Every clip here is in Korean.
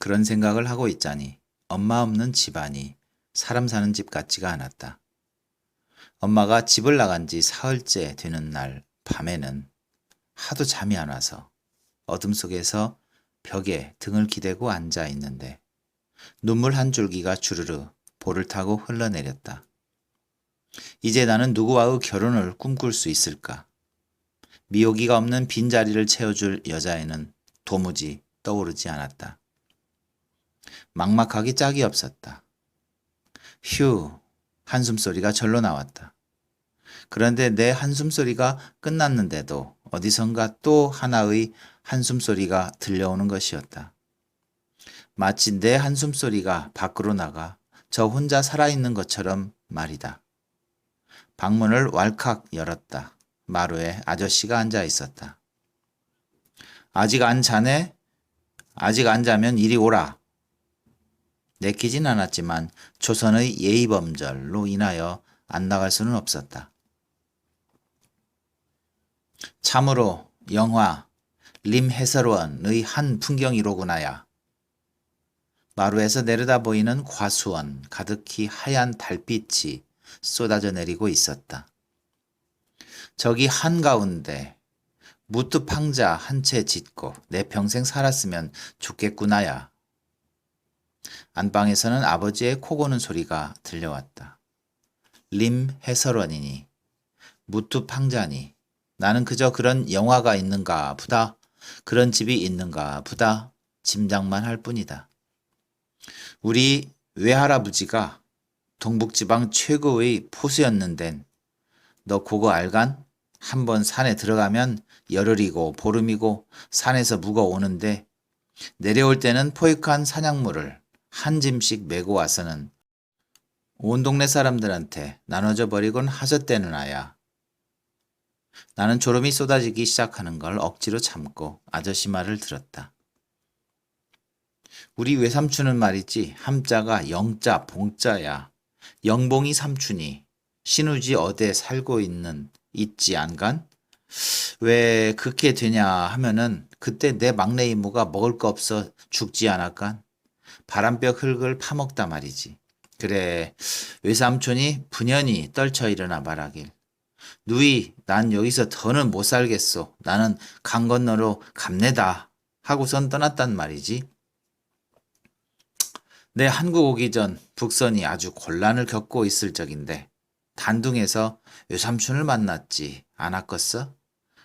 그런 생각을 하고 있자니 엄마 없는 집안이 사람 사는 집 같지가 않았다. 엄마가 집을 나간 지 사흘째 되는 날 밤에는 하도 잠이 안 와서 어둠 속에서 벽에 등을 기대고 앉아 있는데 눈물 한 줄기가 주르르 볼을 타고 흘러내렸다. 이제 나는 누구와의 결혼을 꿈꿀 수 있을까? 미호기가 없는 빈자리를 채워줄 여자애는 도무지 떠오르지 않았다. 막막하기 짝이 없었다. 휴, 한숨소리가 절로 나왔다. 그런데 내 한숨소리가 끝났는데도 어디선가 또 하나의 한숨소리가 들려오는 것이었다. 마치 내 한숨소리가 밖으로 나가 저 혼자 살아있는 것처럼 말이다. 방문을 왈칵 열었다. 마루에 아저씨가 앉아 있었다. 아직 안 자네? 아직 안 자면 이리 오라. 내키진 않았지만 조선의 예의범절로 인하여 안 나갈 수는 없었다. 참으로 영화 림 해설원의 한 풍경이로구나야. 마루에서 내려다 보이는 과수원 가득히 하얀 달빛이 쏟아져 내리고 있었다. 저기 한가운데 무트팡자 한 채 짓고 내 평생 살았으면 좋겠구나야. 안방에서는 아버지의 코 고는 소리가 들려왔다. 림 해설원이니 무트팡자니 나는 그저 그런 영화가 있는가 보다, 그런 집이 있는가 보다 짐작만 할 뿐이다. 우리 외할아버지가 동북지방 최고의 포수였는데 너 그거 알간? 한번 산에 들어가면 열흘이고 보름이고 산에서 묵어 오는데 내려올 때는 포획한 사냥물을 한 짐씩 메고 와서는 온 동네 사람들한테 나눠줘 버리곤 하셨대는 아야. 나는 졸음이 쏟아지기 시작하는 걸 억지로 참고 아저씨 말을 들었다. 우리 외삼촌은 말이지 함자가 영자 봉자야. 영봉이 삼촌이 신우지 어디 살고 있지 안간? 왜 그렇게 되냐 하면은 그때 내 막내 이모가 먹을 거 없어 죽지 않았간? 바람벽 흙을 파먹다 말이지. 그래, 외삼촌이 분연히 떨쳐 일어나 말하길. 누이, 난 여기서 더는 못 살겠소. 나는 강 건너로 갑내다. 하고선 떠났단 말이지. 내 한국 오기 전 북선이 아주 곤란을 겪고 있을 적인데 단둥에서 외삼촌을 만났지 않았겠어?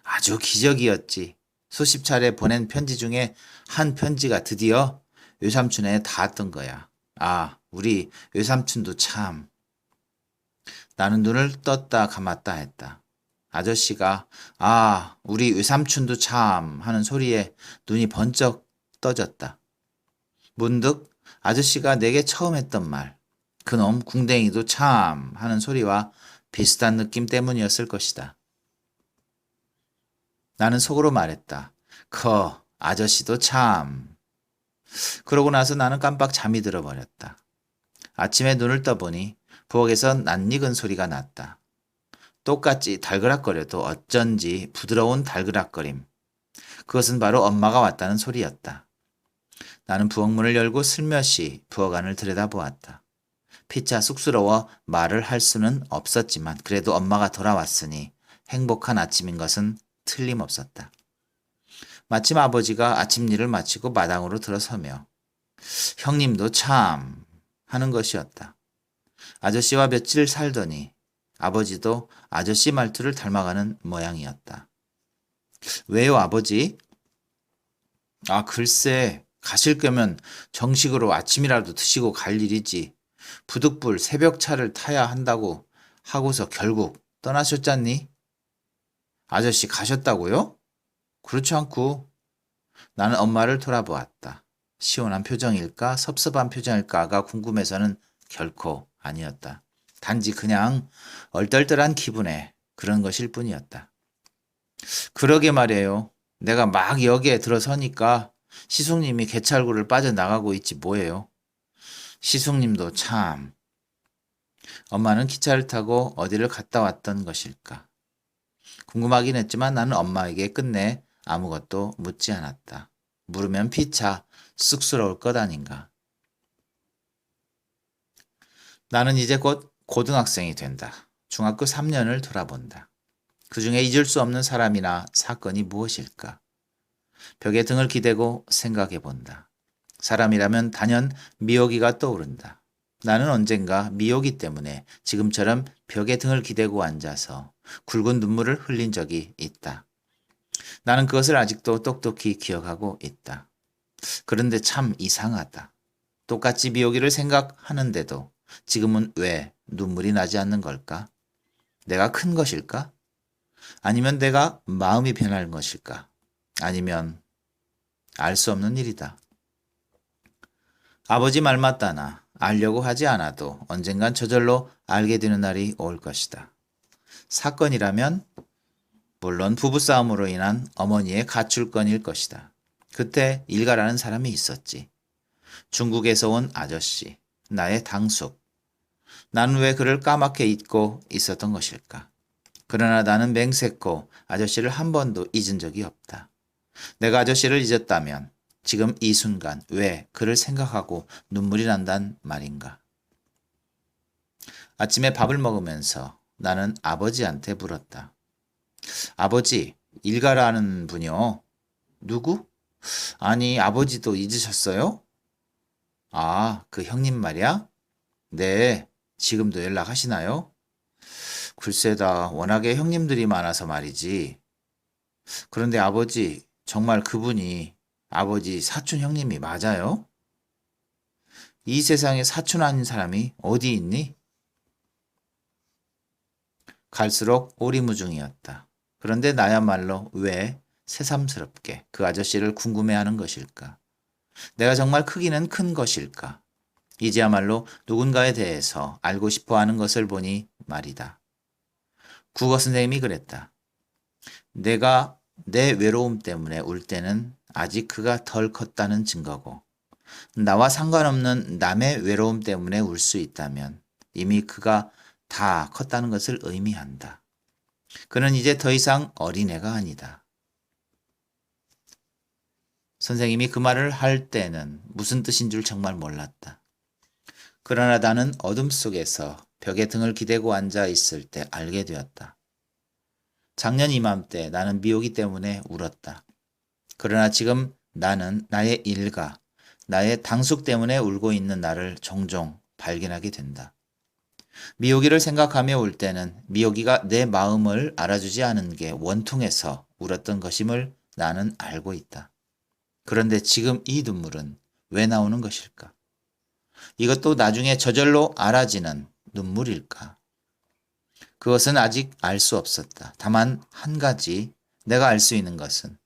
아주 기적이었지. 수십 차례 보낸 편지 중에 한 편지가 드디어 외삼촌에 닿았던 거야. 아, 우리 외삼촌도 참. 나는 눈을 떴다 감았다 했다. 아저씨가 아, 우리 외삼촌도 참 하는 소리에 눈이 번쩍 떠졌다. 문득 아저씨가 내게 처음 했던 말, 그놈 궁뎅이도 참 하는 소리와 비슷한 느낌 때문이었을 것이다. 나는 속으로 말했다. 아저씨도 참. 그러고 나서 나는 깜빡 잠이 들어버렸다. 아침에 눈을 떠보니 부엌에서 낯익은 소리가 났다. 똑같이 달그락거려도 어쩐지 부드러운 달그락거림. 그것은 바로 엄마가 왔다는 소리였다. 나는 부엌 문을 열고 슬며시 부엌 안을 들여다보았다. 피차 쑥스러워 말을 할 수는 없었지만 그래도 엄마가 돌아왔으니 행복한 아침인 것은 틀림없었다. 마침 아버지가 아침 일을 마치고 마당으로 들어서며 형님도 참 하는 것이었다. 아저씨와 며칠 살더니 아버지도 아저씨 말투를 닮아가는 모양이었다. 왜요, 아버지? 아, 글쎄, 가실 거면 정식으로 아침이라도 드시고 갈 일이지. 부득불 새벽차를 타야 한다고 하고서 결국 떠나셨잖니? 아저씨 가셨다고요? 그렇지 않고. 나는 엄마를 돌아보았다. 시원한 표정일까 섭섭한 표정일까가 궁금해서는 결코 아니었다. 단지 그냥 얼떨떨한 기분에 그런 것일 뿐이었다. 그러게 말이에요. 내가 막 여기에 들어서니까 시숙님이 개찰구를 빠져나가고 있지 뭐예요. 시숙님도 참. 엄마는 기차를 타고 어디를 갔다 왔던 것일까. 궁금하긴 했지만 나는 엄마에게 끝내 아무것도 묻지 않았다. 물으면 피차 쑥스러울 것 아닌가. 나는 이제 곧 고등학생이 된다. 중학교 3년을 돌아본다. 그 중에 잊을 수 없는 사람이나 사건이 무엇일까? 벽에 등을 기대고 생각해 본다. 사람이라면 단연 미역이가 떠오른다. 나는 언젠가 미역이 때문에 지금처럼 벽에 등을 기대고 앉아서 굵은 눈물을 흘린 적이 있다. 나는 그것을 아직도 똑똑히 기억하고 있다. 그런데 참 이상하다. 똑같이 미역이를 생각하는데도 지금은 왜 눈물이 나지 않는 걸까? 내가 큰 것일까? 아니면 내가 마음이 변할 것일까? 아니면 알 수 없는 일이다. 아버지 말 맞다나 알려고 하지 않아도 언젠간 저절로 알게 되는 날이 올 것이다. 사건이라면 물론 부부싸움으로 인한 어머니의 가출건일 것이다. 그때 일가라는 사람이 있었지. 중국에서 온 아저씨, 나의 당숙. 나는 왜 그를 까맣게 잊고 있었던 것일까? 그러나 나는 맹세코 아저씨를 한 번도 잊은 적이 없다. 내가 아저씨를 잊었다면 지금 이 순간 왜 그를 생각하고 눈물이 난단 말인가? 아침에 밥을 먹으면서 나는 아버지한테 물었다. 아버지, 일가라는 분이요. 누구? 아니, 아버지도 잊으셨어요? 아, 그 형님 말이야? 네, 지금도 연락하시나요? 글쎄다, 워낙에 형님들이 많아서 말이지. 그런데 아버지, 정말 그분이 아버지 사촌 형님이 맞아요? 이 세상에 사촌 아닌 사람이 어디 있니? 갈수록 오리무중이었다. 그런데 나야말로 왜 새삼스럽게 그 아저씨를 궁금해하는 것일까? 내가 정말 크기는 큰 것일까? 이제야말로 누군가에 대해서 알고 싶어 하는 것을 보니 말이다. 국어 선생님이 그랬다. 내가 내 외로움 때문에 울 때는 아직 그가 덜 컸다는 증거고, 나와 상관없는 남의 외로움 때문에 울 수 있다면 이미 그가 다 컸다는 것을 의미한다. 그는 이제 더 이상 어린애가 아니다. 선생님이 그 말을 할 때는 무슨 뜻인 줄 정말 몰랐다. 그러나 나는 어둠 속에서 벽에 등을 기대고 앉아 있을 때 알게 되었다. 작년 이맘때 나는 미호기 때문에 울었다. 그러나 지금 나는 나의 일가, 나의 당숙 때문에 울고 있는 나를 종종 발견하게 된다. 미호기를 생각하며 울 때는 미호기가 내 마음을 알아주지 않은 게 원통해서 울었던 것임을 나는 알고 있다. 그런데 지금 이 눈물은 왜 나오는 것일까? 이것도 나중에 저절로 알아지는 눈물일까? 그것은 아직 알 수 없었다. 다만 한 가지 내가 알 수 있는 것은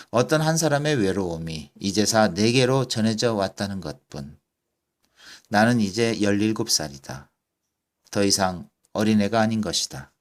어떤 한 사람의 외로움이 이제사 내게로 전해져 왔다는 것뿐. 나는 이제 17살이다. 더 이상 어린애가 아닌 것이다.